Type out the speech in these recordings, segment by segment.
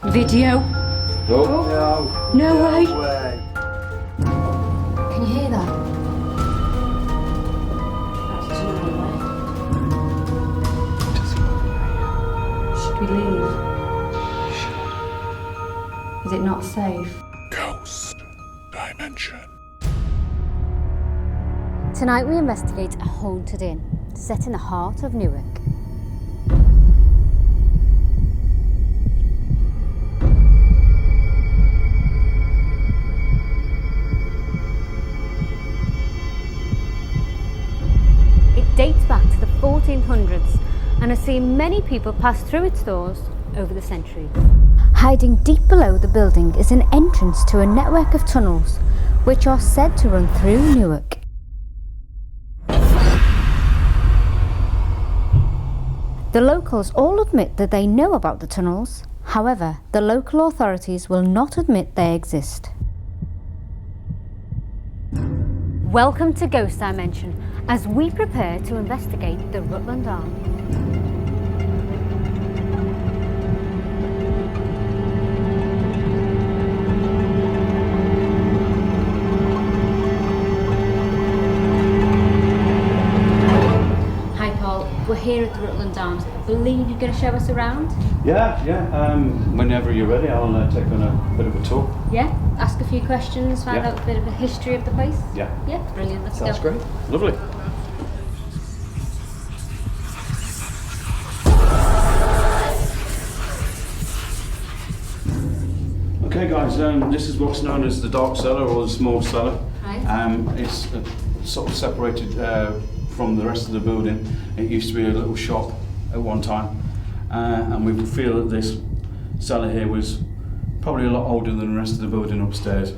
Video. No. No way. Can you hear that? Should we leave? Is it not safe? Ghost Dimension. Tonight we investigate a haunted inn set in the heart of Newark. It dates back to the 1400s and has seen many people pass through its doors over the centuries. Hiding deep below the building is an entrance to a network of tunnels which are said to run through Newark. The locals all admit that they know about the tunnels. However, the local authorities will not admit they exist. Welcome to Ghost Dimension as we prepare to investigate the Rutland Arm. We're here at the Rutland Arms. I believe you're going to show us around? Yeah. Whenever you're ready, I'll take on a bit of a tour. Yeah? Ask a few questions, find out a bit of the history of the place? Yeah. Yeah, brilliant. Let's go. Sounds great. Lovely. Okay guys, this is what's known as the dark cellar or the small cellar. Right. It's sort of separated from the rest of the building. It used to be a little shop at one time, and we feel that this cellar here was probably a lot older than the rest of the building upstairs,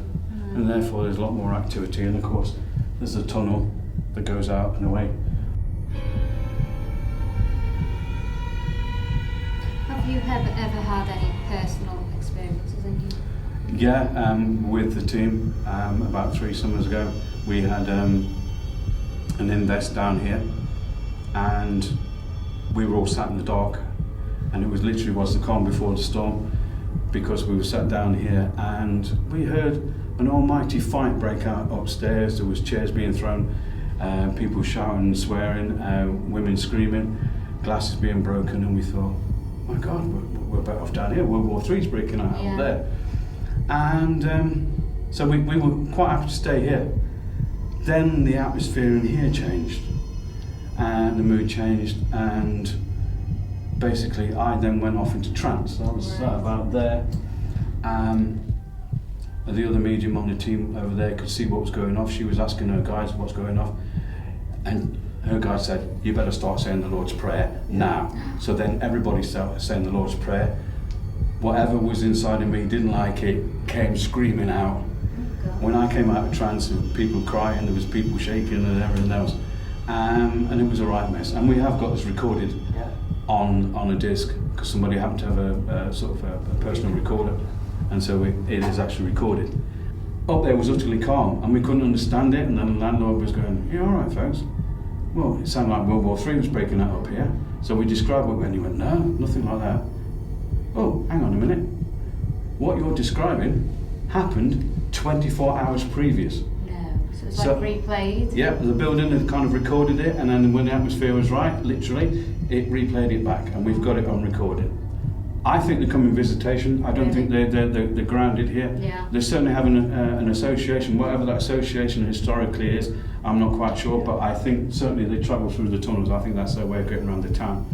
and therefore there's a lot more activity. And of course there's a tunnel that goes out and away. Have you ever had any personal experiences in here? Yeah, with the team about 3 summers ago we had an invest down here, and we were all sat in the dark, and it was literally the calm before the storm, because we were sat down here and we heard an almighty fight break out upstairs. There was chairs being thrown, people shouting and swearing, women screaming, glasses being broken, and we thought, my God, we're better off down here. World War III's breaking out up there. And so we were quite happy to stay here. Then the atmosphere in here changed, and the mood changed, and basically I then went off into trance. I was sat about there. The other medium on the team over there could see what was going off. She was asking her guides what's going off, and her guide said, you better start saying the Lord's Prayer now. So then everybody started saying the Lord's Prayer. Whatever was inside of me didn't like it, came screaming out. When I came out of trance, there were people crying, there was people shaking and everything else. And it was a right mess. And we have got this recorded on a disc, because somebody happened to have a sort of a personal recorder, and so it is actually recorded. Up there was utterly calm, and we couldn't understand it, and then the landlord was going, "You all right, folks?" Well, it sounded like World War III was breaking out up here. So we described what, and he went, "No, nothing like that." Oh, hang on a minute. What you're describing happened 24 hours previous. So it's like replayed? Yeah, the building had kind of recorded it, and then when the atmosphere was right, literally, it replayed it back, and we've got it on recording. I think they come in visitation. I don't think they're grounded here. Yeah. They certainly have an association, whatever that association historically is, I'm not quite sure, but I think certainly they travel through the tunnels. I think that's their way of getting around the town.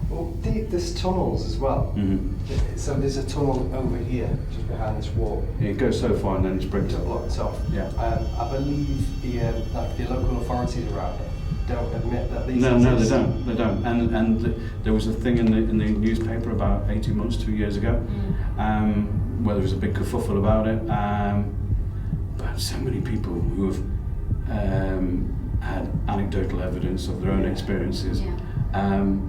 Well, there's tunnels as well. Mm-hmm. So there's a tunnel over here, just behind this wall. It goes so far and then it's bricked up. Blocked off. Yeah. I believe the local authorities around here don't admit that these No, exist. they don't. And there was a thing in the newspaper about 18 months, 2 years ago, where there was a big kerfuffle about it. But so many people who have had anecdotal evidence of their own experiences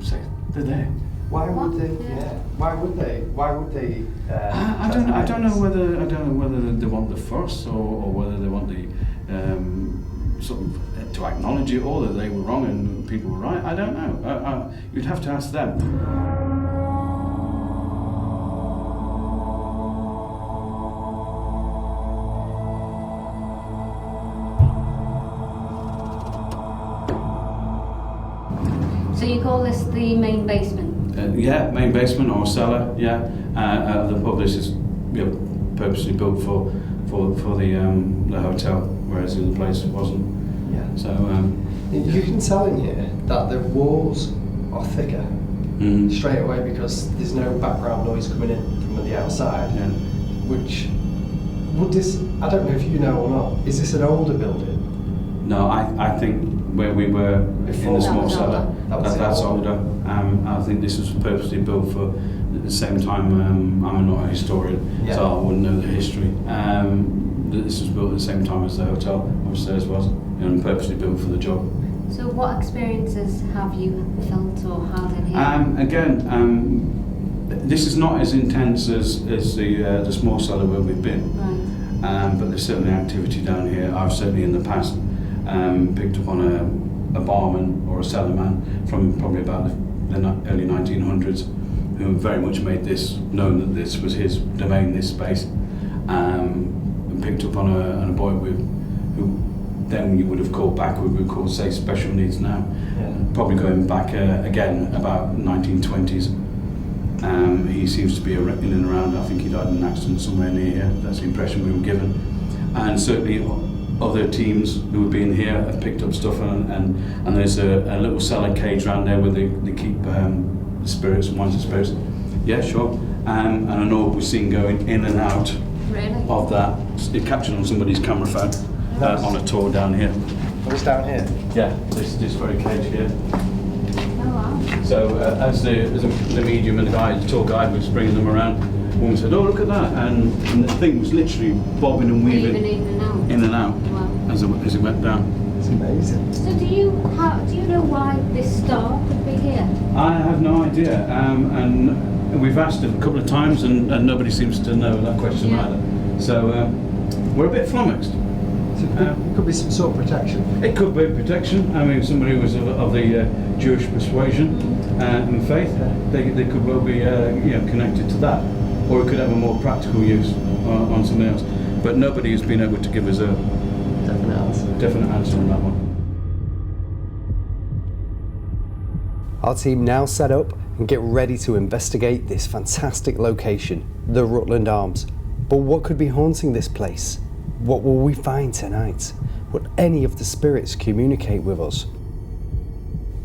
say they're there. Why would they? Yeah. Why would they? I don't know whether they want the fuss or whether they want the sort of to acknowledge it, or that they were wrong and people were right. I don't know. You'd have to ask them. So you call this the main basement? Yeah, main basement or cellar. Yeah, the pub. This is purposely built for the hotel, whereas the other place wasn't. Yeah. So you can tell in here that the walls are thicker straight away because there's no background noise coming in from the outside. Yeah. Which would this? I don't know if you know or not. Is this an older building? No, I think where we were Before in the small that was cellar, older. that's older. I think this was purposely built for. At the same time, I'm not a historian, so I wouldn't know the history. This was built at the same time as the hotel upstairs was, and purposely built for the job. So what experiences have you felt or had in here? This is not as intense as the small cellar where we've been. Right. But there's certainly activity down here. I've certainly in the past picked up on a barman or a cellarman from probably about the early 1900s who very much made this known that this was his domain, this space, and picked up on a boy who then you would have called back, we would call say special needs now, probably going back again about 1920s. He seems to be in and around. I think he died in an accident somewhere near here. That's the impression we were given. And certainly other teams who have been here have picked up stuff, and there's a little cellar cage around there where they keep spirits and wines and spirits. Yeah, sure. And I know we've seen going in and out of that. It captured on somebody's camera phone on a tour down here. What's down here? Yeah, this very cage here. Oh wow. So as the medium and the tour guide was bringing them around, woman said, "Oh, look at that!" And the thing was literally bobbing and weaving in and out Wow. as it went down. It's amazing. So do you know why this star could be here? I have no idea, and we've asked it a couple of times, and nobody seems to know that question either. So we're a bit flummoxed. So it could be some sort of protection. It could be protection. I mean, somebody who was of the Jewish persuasion and faith, they could well be connected to that, or it could have a more practical use on something else. But nobody has been able to give us a definite answer on that one. Our team now set up and get ready to investigate this fantastic location, the Rutland Arms. But what could be haunting this place? What will we find tonight? Will any of the spirits communicate with us?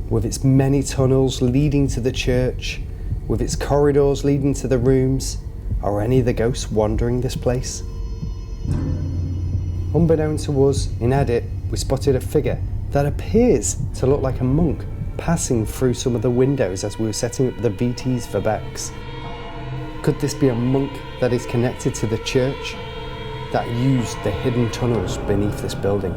With its many tunnels leading to the church, with its corridors leading to the rooms, are any of the ghosts wandering this place? Unbeknown to us, in edit, we spotted a figure that appears to look like a monk passing through some of the windows as we were setting up the VTs for Bex. Could this be a monk that is connected to the church that used the hidden tunnels beneath this building?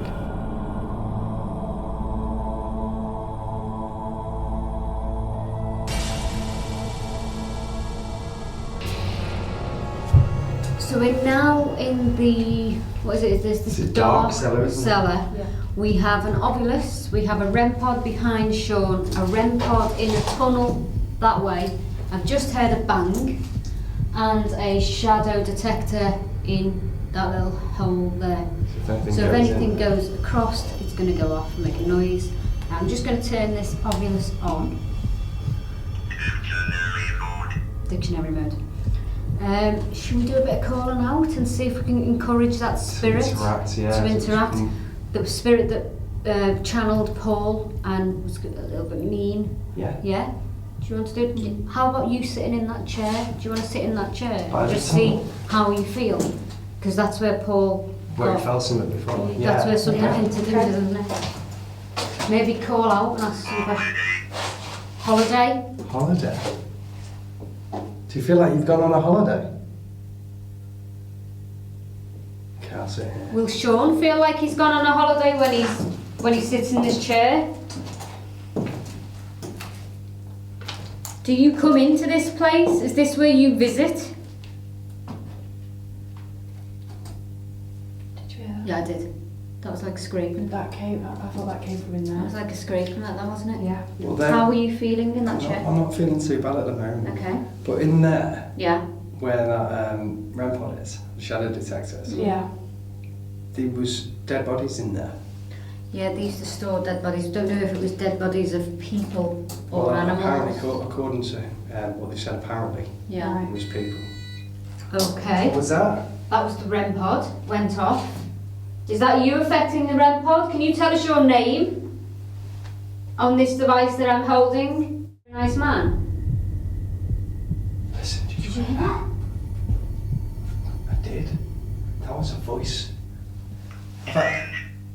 So we're now in the, what is it? This It's a dark cellar, isn't it? cellar. Yeah. We have an obelisk, we have a REM pod behind Sean, a REM pod in a tunnel that way. I've just heard a bang and a shadow detector in that little hole there. So if anything goes across, it's going to go off and make a noise. I'm just going to turn this obelisk on. Dictionary mode. Should we do a bit of calling out and see if we can encourage that spirit to interact? The spirit that channeled Paul and was a little bit mean. Yeah. Yeah? Do you want to do it? How about you sitting in that chair? Do you want to sit in that chair By and the just see tunnel? how you feel? Because that's where Paul Where he felt something before. That's where something hinted in, isn't it? Maybe call out and ask some questions. Holiday? Holiday? Do you feel like you've gone on a holiday? Can't sit here. Will Sean feel like he's gone on a holiday when he sits in this chair? Do you come into this place? Is this where you visit? Did you hear that? Yeah, I did. That was like scraping. That came, I thought that came from in That was there. like a scraping like that, wasn't it? Yeah. Well, then, How were you feeling in that chair? I'm not feeling too bad at the moment. Okay. But in there, Yeah. where that REM pod is, the shadow detectors, Yeah. there was dead bodies in there. Yeah, they used to store dead bodies. Don't know if it was dead bodies of people or animals. Apparently, according to what they said, apparently, Yeah. it was people. Okay. What was that? That was the REM pod. Went off. Is that you affecting the REM pod? Can you tell us your name on this device that I'm holding? Nice man. Listen, did you Did you hear that? I did. That was a voice.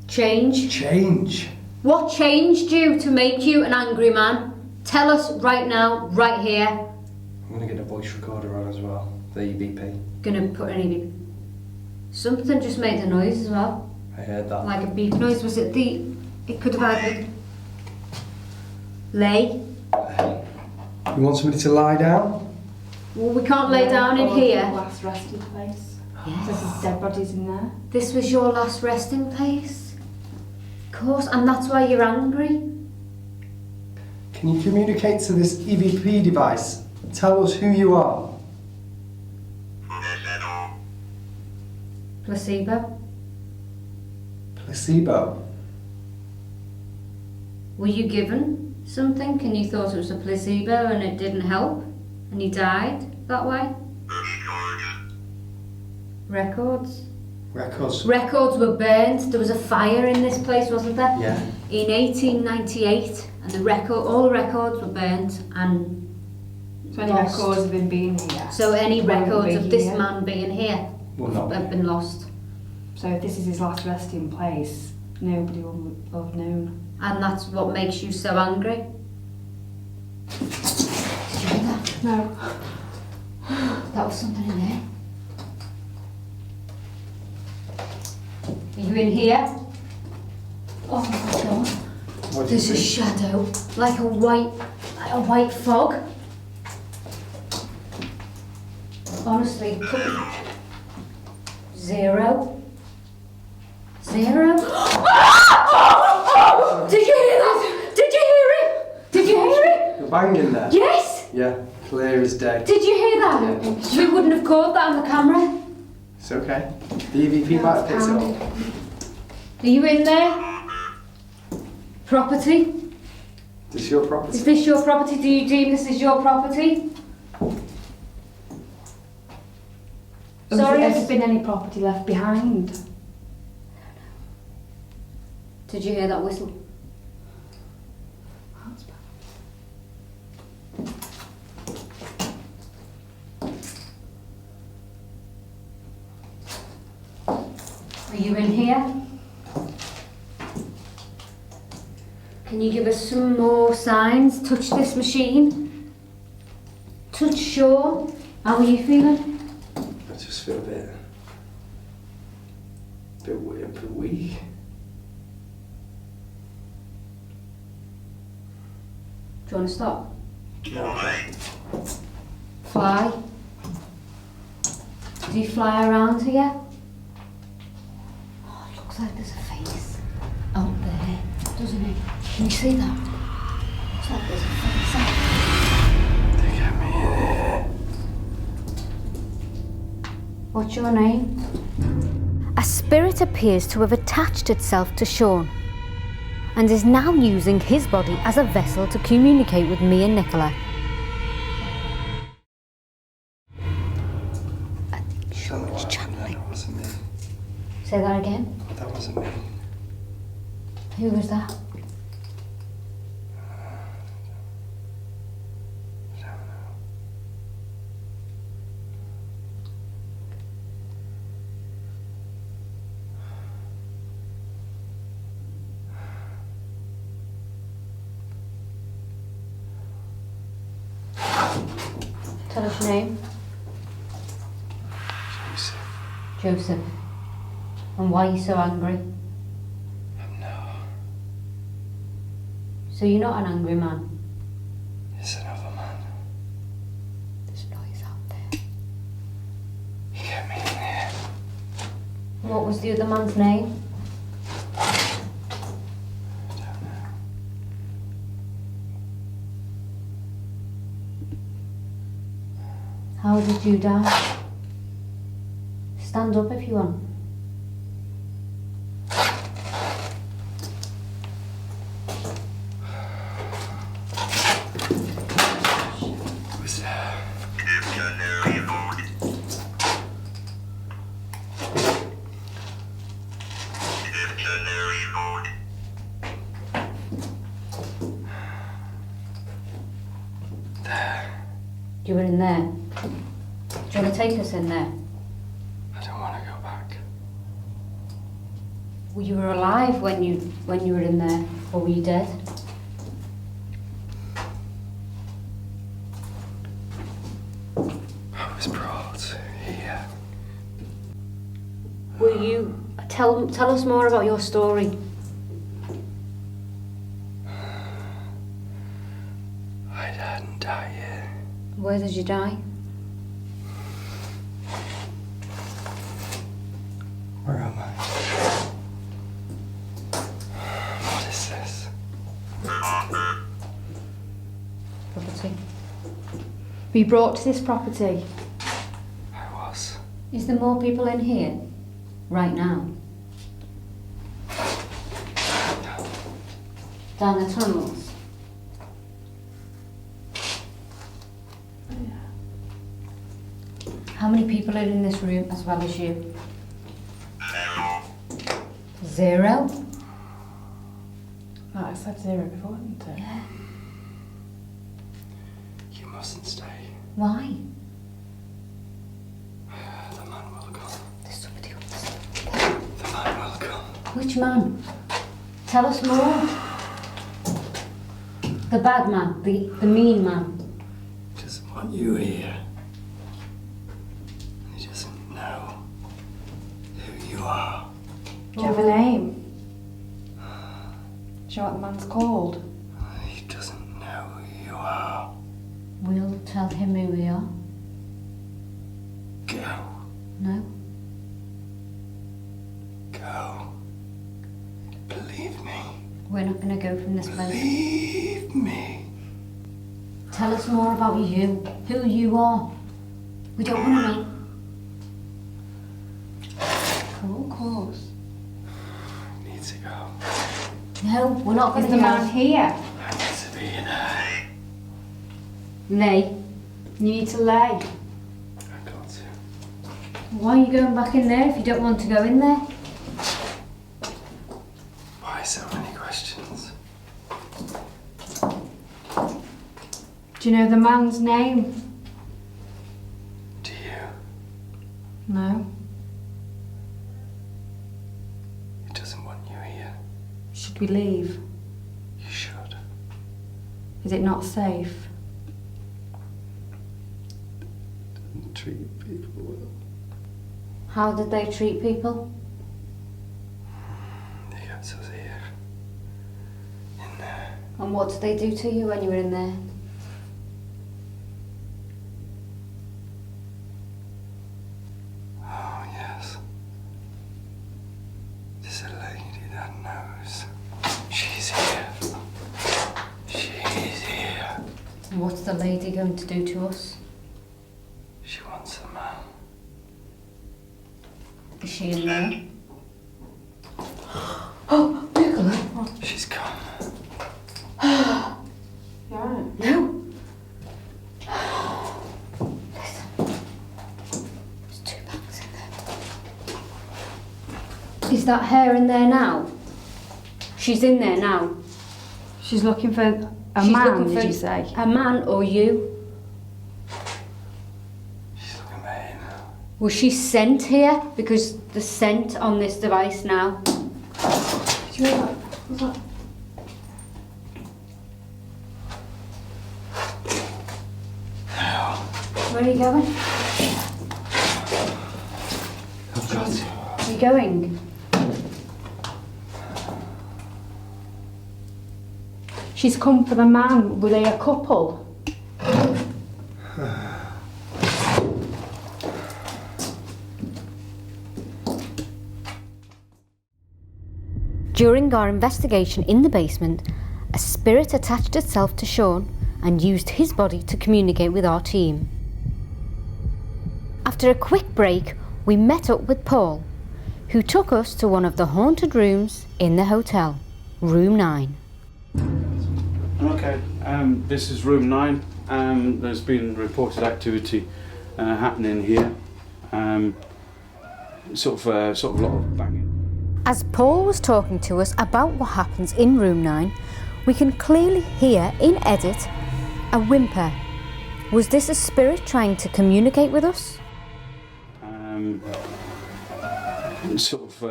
Change. Change. What changed you to make you an angry man? Tell us right now, right here. I'm gonna get a voice recorder on as well. The EVP. Gonna put any. Something just made a noise as well. I heard that. Like a beep noise. Was it the. It could have either. Lay. You want somebody to lie down? Well, we can't lay down in Or here. the last resting place. Yes. There's dead bodies in there. This was your last resting place. Of course, and that's why you're angry. Can you communicate to this EVP device? Tell us who you are. Placebo. Placebo. Were you given something and you thought it was a placebo and it didn't help and you died that way? Records. Records. Records were burned. There was a fire in this place, wasn't there? Yeah. In 1898, and all the records were burnt and So any lost. records of him being here. So any Won't records be of this here. man being here Will not have be. been lost. So if this is his last resting place, nobody will have known. And that's what makes you so angry. Did you hear that? No. That was something in there. Are you in here? Oh my god. What do you There's a think? shadow, like a white fog. Honestly, zero. Zero. Did you hear that? Did you hear it? Did you hear it? You're banging there? Yes. Yeah, clear as day. Did you hear that? Yeah. We wouldn't have caught that on the camera. It's okay. The EVP might have picked it up. Are you in there? Property? This is your property. Is this your property? Do you deem this is your property? Sorry. Has there been any property left behind? Did you hear that whistle? Are you in here? Can you give us some more signs? Touch this machine. Touch Sean. How are you feeling? I just feel a bit weak. Do you want to stop? No. Fly. Do you fly around here? Oh, it looks like there's a face out there, doesn't it? Can you see that? Looks like there's a face out there. They got me here. What's your name? A spirit appears to have attached itself to Sean and is now using his body as a vessel to communicate with me and Nicola. I think Sean's channeling. That wasn't me. Say that again. That wasn't me. Who was that? Tell us your name. Joseph. And why are you so angry? No, So you're not an angry man? it's another man. There's noise out there. He got me in here. What was the other man's name? I don't know. How did you die? Stand up if you want. were in there. Do you want to take us in there? I don't want to go back. Well, you were alive when you were in there, or were you dead? I was brought here. Will you tell us more about your story? I didn't die here. Where did you die? Where am I? What is this? Property. Were you brought to this property? I was. Is there more people in here right now? Down the tunnels? How many people are in this room as well as you? 0? Oh, I said 0 before, didn't I? Yeah. You mustn't stay. Why? The man will come. There's somebody upstairs. The man will come. Which man? Tell us more. The bad man, the mean man. He doesn't want you here. He doesn't know who you are. Do you have a name? Do you know what the man's called? He doesn't know who you are. We'll tell him who we are. Go. No? Go. Believe me. We're not going to go from this place. Believe me. Tell us more about you, who you are. We don't want to know. Oh, of course. I need to go. No, we're not going Is to the go. man here? I need to be in there. Lay. You need to lay. I got to. Why are you going back in there if you don't want to go in there? Why so many questions? Do you know the man's name? Do you? No. He doesn't want you here. Should we leave? You should. Is it not safe? Doesn't treat people well. How did they treat people? They kept us here. In there. And what did they do to you when you were in there? Oh, yes. There's a lady that knows. She's here. She's here. And what's the lady going to do to us? She wants a man. Is she in there? Oh, Nicola. She's come. Yeah. No. Listen. There's 2 bags in there. Is that her in there now? She's in there now. She's looking for a She's man, looking did for you say? A man or you? She's looking at me now. Was she sent here? Because the scent on this device now. Did you hear that? What's that? Where are you going? I've got to. Where are you going? She's come for the man. Were they a couple? During our investigation in the basement, a spirit attached itself to Sean and used his body to communicate with our team. After a quick break, we met up with Paul, who took us to one of the haunted rooms in the hotel, room 9. Okay, this is room 9. There's been reported activity happening here. Sort of a lot of banging. As Paul was talking to us about what happens in room 9, we can clearly hear in edit a whimper Was this a spirit trying to communicate with us? Sort of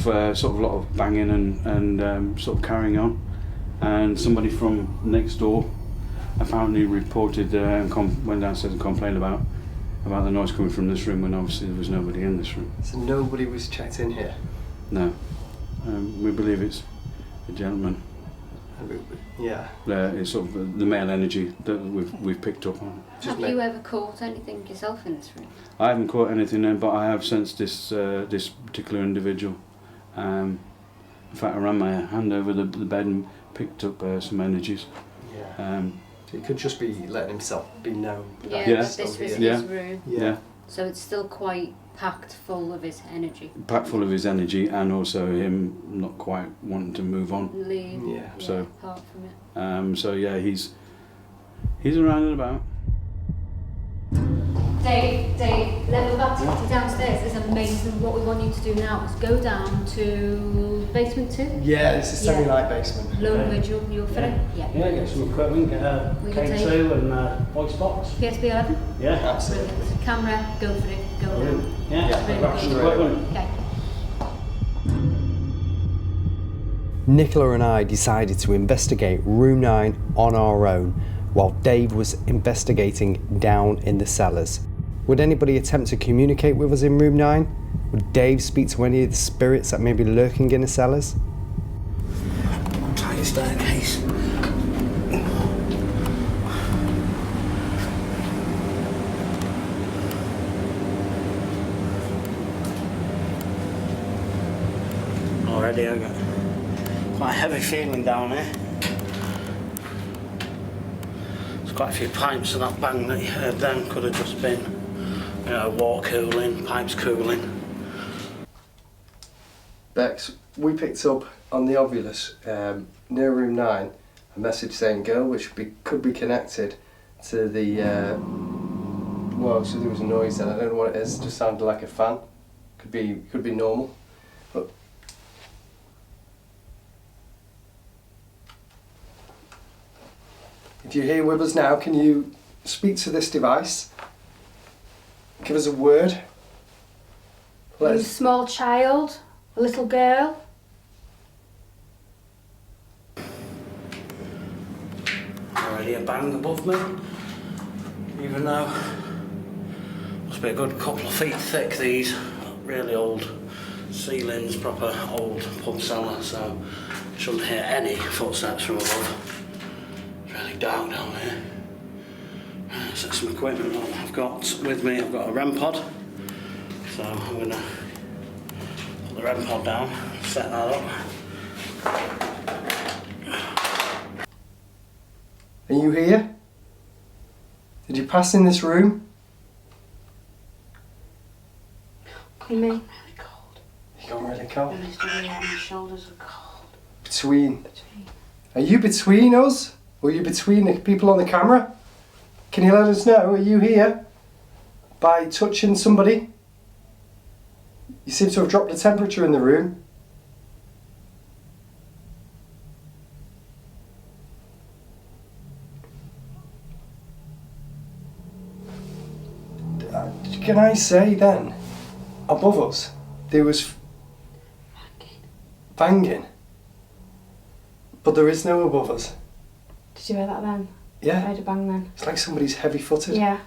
a lot of banging and sort of carrying on, and somebody from next door apparently reported and went downstairs and complained about the noise coming from this room when obviously there was nobody in this room. So nobody was checked in here? No, we believe it's a gentleman. Yeah. It's sort of the male energy that we've picked up on. Have you ever caught anything yourself in this room? I haven't caught anything in, but I have sensed this particular individual. In fact, I ran my hand over the bed and picked up some energies. Yeah. So he could just be letting himself be known. Yeah, Yeah. but this was Yeah. his room. Yeah. So it's still quite packed full of his energy. Packed full of his energy, and also him not quite wanting to move on. Leave. Yeah. So, apart from it. So yeah, he's around and about. Dave, level of activity downstairs is amazing. What we want you to do now is go down to basement 2. Yeah, it's a semi-light basement. Low vigil, you're fit? Yeah. Yeah, get some equipment, get a We can K2 and voice box. PSB 11? Yeah. Absolutely. Brilliant. Camera, go for it, go down. Yeah, Yeah. grab some Straight away. equipment. Okay. Nicola and I decided to investigate room 9 on our own while Dave was investigating down in the cellars. Would anybody attempt to communicate with us in room 9? Would Dave speak to any of the spirits that may be lurking in the cellars? Tight staircase. Already I got quite a heavy feeling down here. There's quite a few pipes, so that bang that you heard then could have just been, water cooling, pipes cooling. Bex, we picked up on the Ovulus near room 9 a message saying girl, which could be connected to the so there was a noise then. I don't know what it is, it just sounded like a fan. Could be normal. But if you're here with us now, can you speak to this device? Give us a word. Are you a small child? A little girl? Already a bang above me, even though must be a good couple of feet thick, these really old ceilings, proper old pub cellar, so shouldn't hear any footsteps from above. It's really dark down here. Set some equipment that I've got with me. I've got a REM pod, so I'm going to put the REM pod down, set that up. Are you here? Did you pass in this room? Me? Really cold. You got really cold. My shoulders are cold. Between. Are you between us? Or are you between the people on the camera? Can you let us know? Are you here? By touching somebody? You seem to have dropped the temperature in the room. Can I say then, above us, there was banging, but there is no above us. Did you hear that then? I Yeah, heard a bang then. it's like somebody's heavy-footed. Yeah.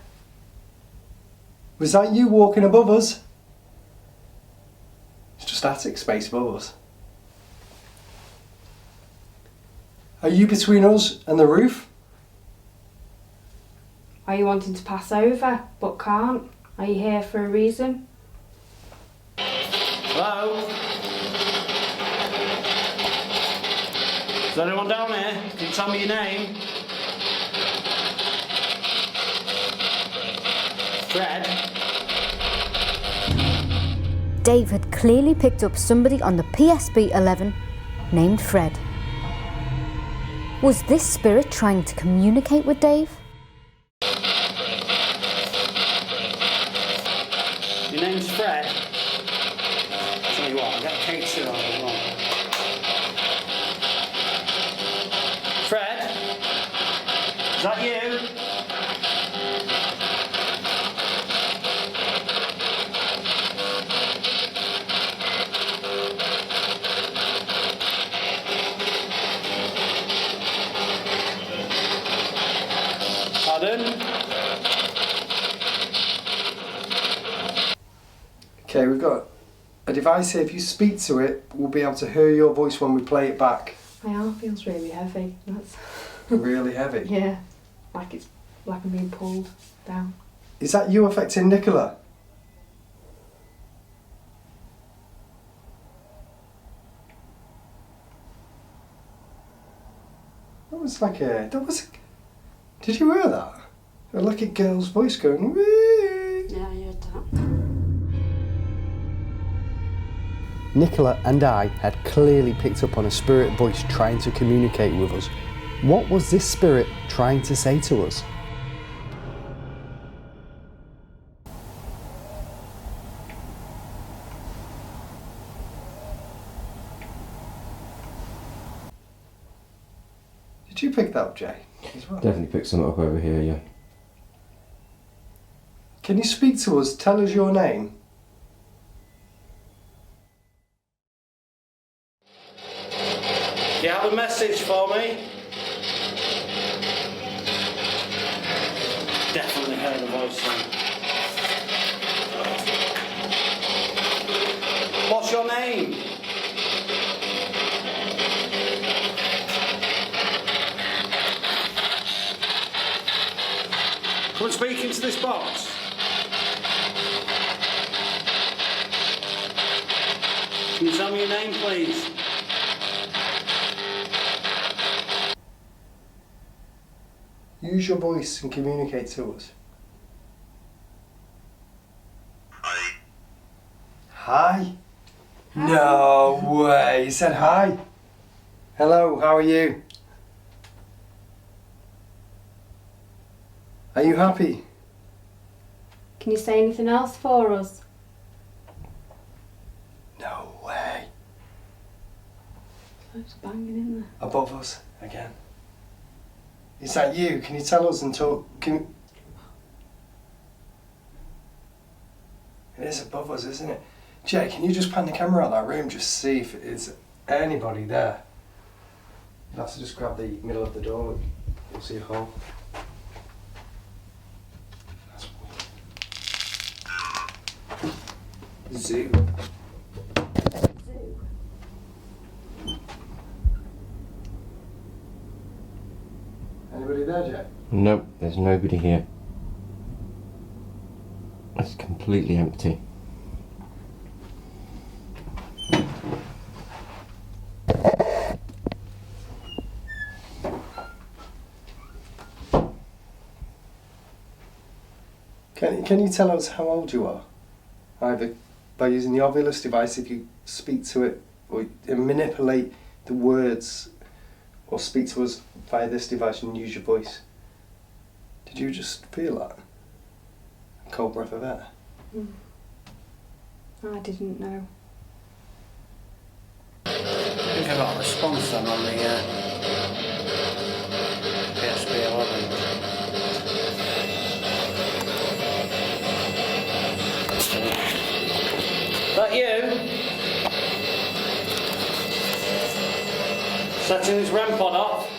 Was that you walking above us? It's just attic space above us. Are you between us and the roof? Are you wanting to pass over but can't? Are you here for a reason? Hello? Is there anyone down here? Can you tell me your name? Fred? Dave had clearly picked up somebody on the PSB 11 named Fred. Was this spirit trying to communicate with Dave? Your name's Fred? Tell you what, I'll get a K2 on as well. Eldon. Okay, we've got a device here. If you speak to it, we'll be able to hear your voice when we play it back. My arm feels really heavy. That's Really heavy. yeah, like I'm being pulled down. Is that you affecting Nicola? Did you hear that? It was like a girl's voice going, wee. Yeah, I heard that. Nicola and I had clearly picked up on a spirit voice trying to communicate with us. What was this spirit trying to say to us? Did you pick that up, Jay? As well? Definitely picked some up over here, yeah. Can you speak to us? Tell us your name. Do you have a message for me? Definitely heard the voice then. What's your name? Come and speak into this box. Can you tell me your name, please? Use your voice and communicate to us. Hi. Hi? No way. You said hi. Hello, how are you? Are you happy? Can you say anything else for us? No way. It's banging in there. Above us again. Is that you? Can you tell us and talk? It is above us, isn't it? Jay, can you just pan the camera out that room, just see if it's anybody there? You'll have to just grab the middle of the door, you'll see a hole. That's weird. Zoo. Anybody there, Jay? Nope, there's nobody here. It's completely empty. Can you tell us how old you are? Either by using the Ovilus device, if you speak to it, or manipulate the words, or speak to us via this device and use your voice. Did you just feel that? A cold breath of air? I didn't know. I think I got a response then on the PSP 11. Is that you? Setting this REM pod off.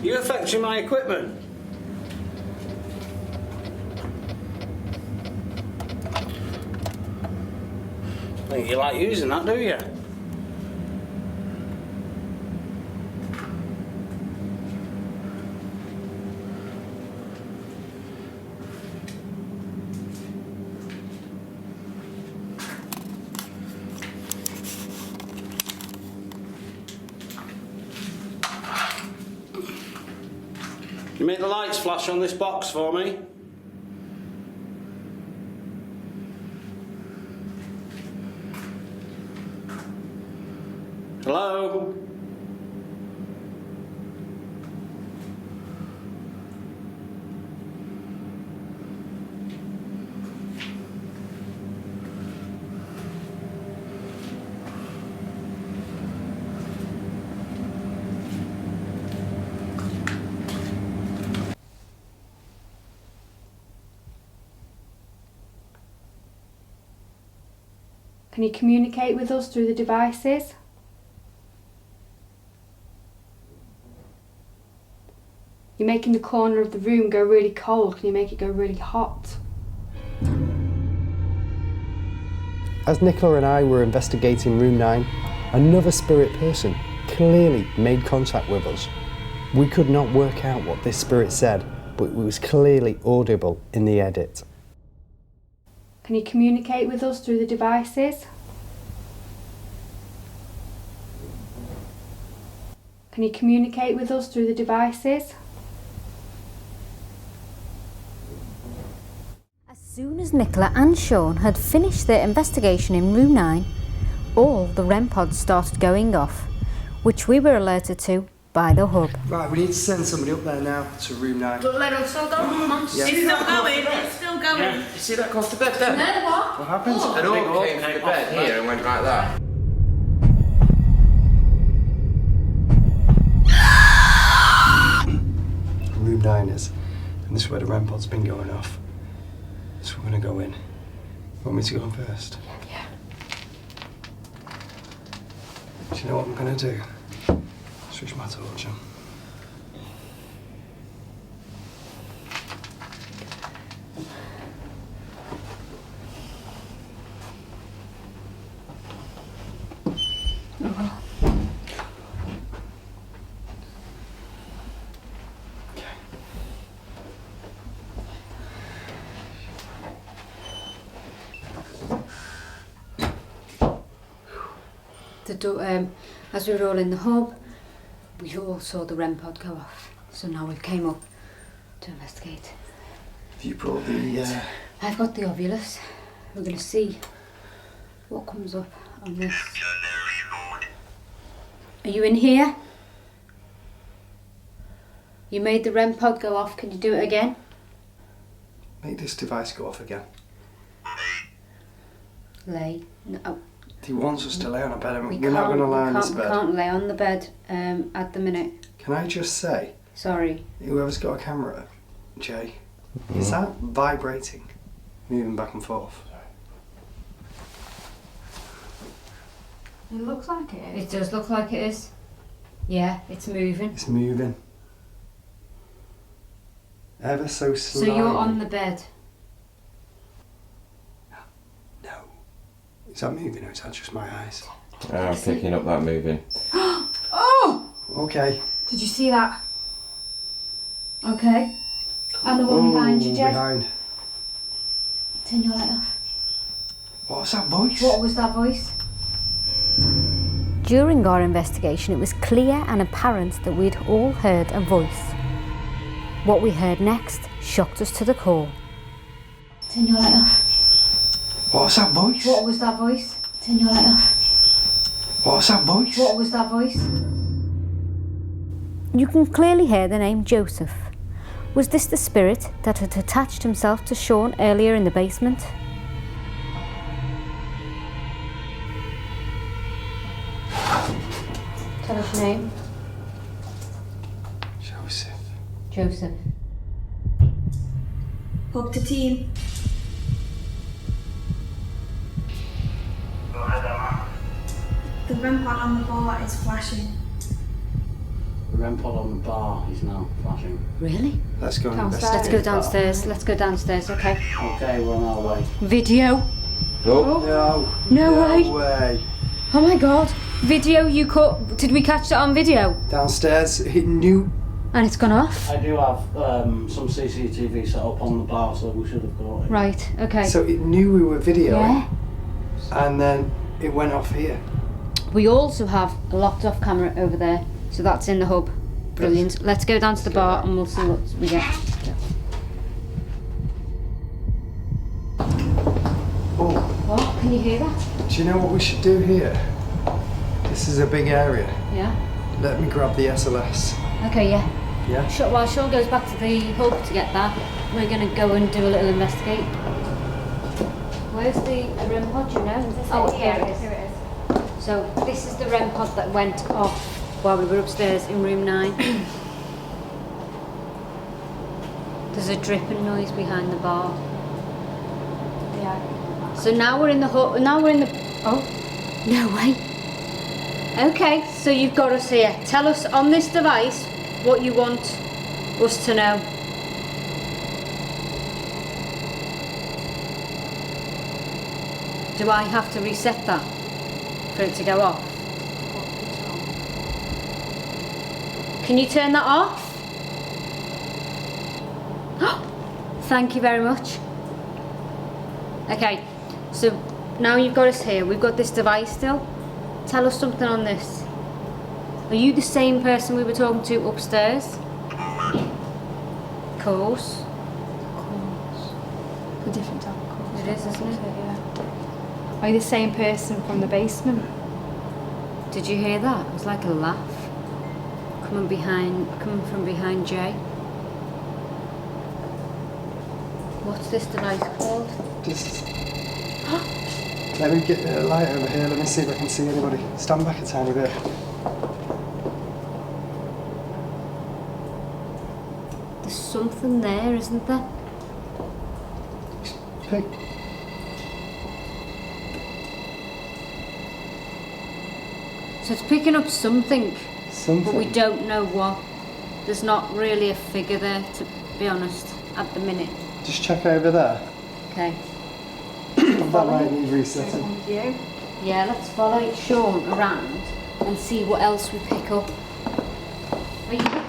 You affecting my equipment? I think you like using that, do you? You make the lights flash on this box for me. Hello? Can you communicate with us through the devices? You're making the corner of the room go really cold. Can you make it go really hot? As Nicola and I were investigating room 9, another spirit person clearly made contact with us. We could not work out what this spirit said, but it was clearly audible in the edit. Can you communicate with us through the devices? Can you communicate with us through the devices? As soon as Nicola and Sean had finished their investigation in room 9, all the REM pods started going off, which we were alerted to by the hub. Right, we need to send somebody up there now to room 9. Let us all go. Come on. Yeah. It's still going. It's still going. You see that across the bed there? No, what? What happens? It all came from the bed here and went like that. Room 9 is, and this is where the REM pod's been going off. So we're going to go in. Want me to go in first? Yeah. Do you know what I'm going to do? Switch my torch on. As we were all in the hub, we all saw the REM pod go off. So now we've came up to investigate. Have you brought the... I've got the ovulus. We're going to see what comes up on this. Are you in here? You made the REM pod go off. Can you do it again? Make this device go off again. Lay. No. He wants us to lay on a bed. We're not going to lie on this We bed. can't lay on the bed at the minute. Can I just say, Sorry. whoever's got a camera, Jay, is that vibrating? Moving back and forth? It looks like it is. It does look like it is. Yeah, it's moving. It's moving. Ever so So slightly. you're on the bed. No. Is that moving or is that just my eyes? I'm picking up that moving. Oh! Okay. Did you see that? Okay. And the one behind you, Jay? Behind. Turn your light off. What was that voice? What was that voice? During our investigation, it was clear and apparent that we'd all heard a voice. What we heard next shocked us to the core. Turn your light off. What was that voice? What was that voice? Turn your light off. What was that voice? What was that voice? You can clearly hear the name Joseph. Was this the spirit that had attached himself to Sean earlier in the basement? Tell us your name. Joseph. Joseph. Up to team. Go ahead, Emma. The REM pod on the bar is flashing. The REM pod on the bar is now flashing. Really? Let's go and Downstairs. Let's investigate. go downstairs. Let's go downstairs, okay. Okay, we're on our way. Video. Oh, No way. way. Oh my god. Video you caught. Did we catch that on video? Downstairs, it knew. And it's gone off? I do have some CCTV set up on the bar, so we should have got it. Right, okay. So it knew we were videoing, Yeah. and then it went off here. We also have a locked off camera over there, so that's in the hub. Brilliant. Let's go down to the bar and we'll see what we get. Oh, What? Can you hear that? do you know what we should do here? This is a big area. Yeah. Let me grab the SLS. Okay, yeah. Yeah? While Sean goes back to the hub to get that, we're going to go and do a little investigate. Where's the REM pod, do you know? Oh, here it is. Here it is. So this is the REM pod that went off while we were upstairs in room 9. There's a dripping noise behind the bar. Yeah. So now we're in the hub. Now we're in the Oh, No way. Okay, so you've got us here. Tell us on this device what you want us to know. Do I have to reset that for it to go off? Can you turn that off? Thank you very much. Okay, so now you've got us here. We've got this device still. Tell us something on this. Are you the same person we were talking to upstairs? Course. a different type of course. It is, isn't it? Yeah. Are you the same person from the basement? Did you hear that? It was like a laugh coming from behind Jay. What's this device called? Just let me get a light over here. Let me see if I can see anybody. Stand back a tiny bit. There's something there, isn't there? Pick. So it's picking up something, Something. but we don't know what. There's not really a figure there, to be honest, at the minute. Just check over there. Okay. That might need resetting. Yeah, let's follow Sean around and see what else we pick up. Are you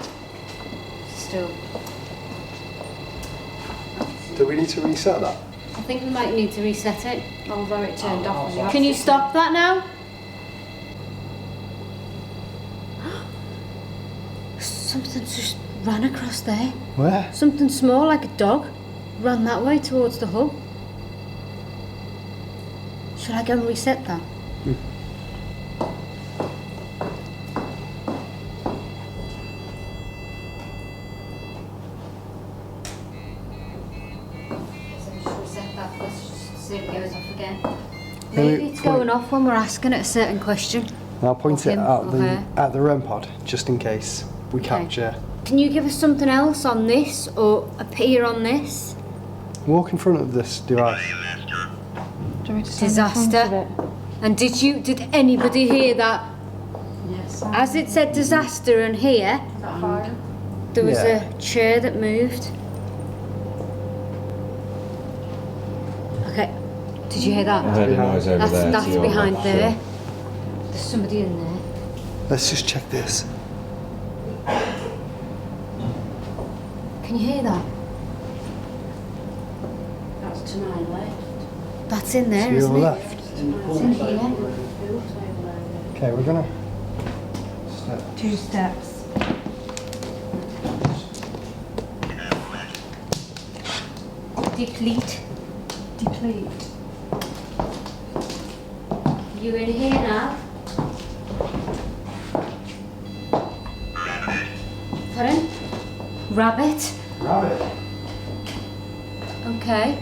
still? Do we need to reset that? I think we might need to reset it. Although it turned off. And Can you stop that now? Something's just ran across there. Where? Something small, like a dog, ran that way towards the hub. Should I go and reset that? Reset that. Let's just see if it goes off again. Maybe it's going off when we're asking it a certain question. I'll point Or it him at or the her. REM pod, just in case we Okay. capture. Can you give us something else on this or appear on this? Walk in front of this device. Do you want me to stand in front of Disaster. it? And did anybody hear that? Yes. As it said disaster and here, Fire. there was Yeah. a chair that moved. Okay, did you hear I that? heard a noise over there. That's to your behind left, there. so- There's somebody in there. Let's just check this. Can you hear that? That's to my left. That's in there, To your isn't it? left. It's in here. Okay, we're gonna step. 2 steps. Deplete. Deplete. You in here now? Pardon? Rabbit? Rabbit. Okay.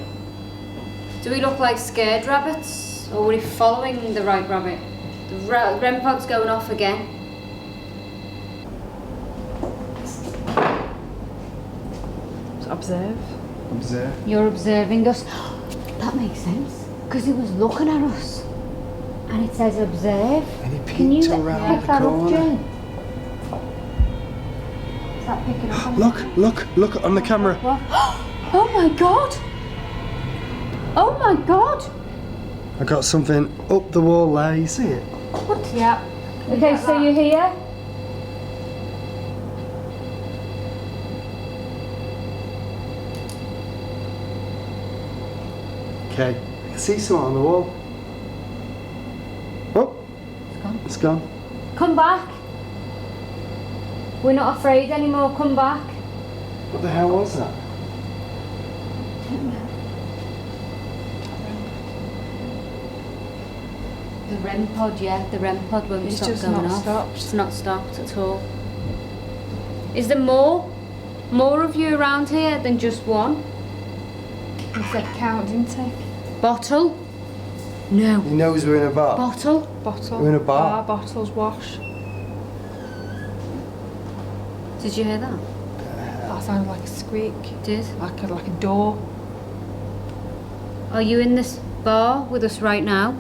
Do we look like scared rabbits? Or are we following the right rabbit? The REM pod's going off again. Just observe. Observe. You're observing us. That makes sense. Because it was looking at us. And it says observe. And he Can you peeked around pick the that up, corner. Jane? Is that picking up on Look on the camera. What? Oh my god! Oh my god! I got something up the wall there. You see it? What? Yeah. Okay, so you're here. Okay. I can see something on the wall. Oh, It's gone. it's gone. Come back. We're not afraid anymore. Come back. What the hell was that? The REM pod, yeah, the REM pod won't It's stop just going not off. stopped. It's not stopped at all. Is there more of you around here than just one? You said count, didn't it? Bottle? No. He knows we're in a bar. Bottle? Bottle. We're in a bar. Bottles, wash. Did you hear that? That sounded like a squeak. Did? Like a door. Are you in this bar with us right now?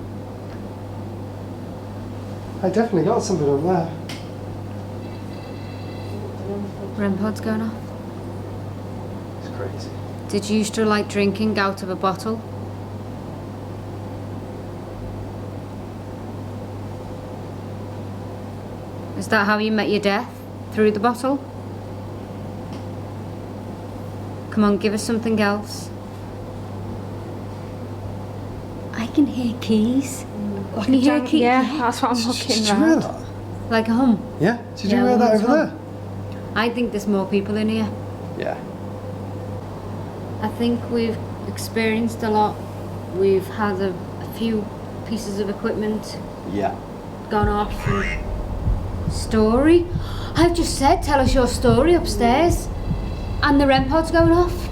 I definitely got something up there. REM pod's going off. It's crazy. Did you used to like drinking out of a bottle? Is that how you met your death? Through the bottle? Come on, give us something else. I can hear keys. Can you hear keys? Yeah, that's what I'm looking Did you hear around. that? Like a hum. Yeah? Did you Yeah, hear that one's over there? hum. I think there's more people in here. Yeah. I think we've experienced a lot. We've had a few pieces of equipment Yeah. gone off. And story? I've just said, tell us your story upstairs. And the REM pod's going off.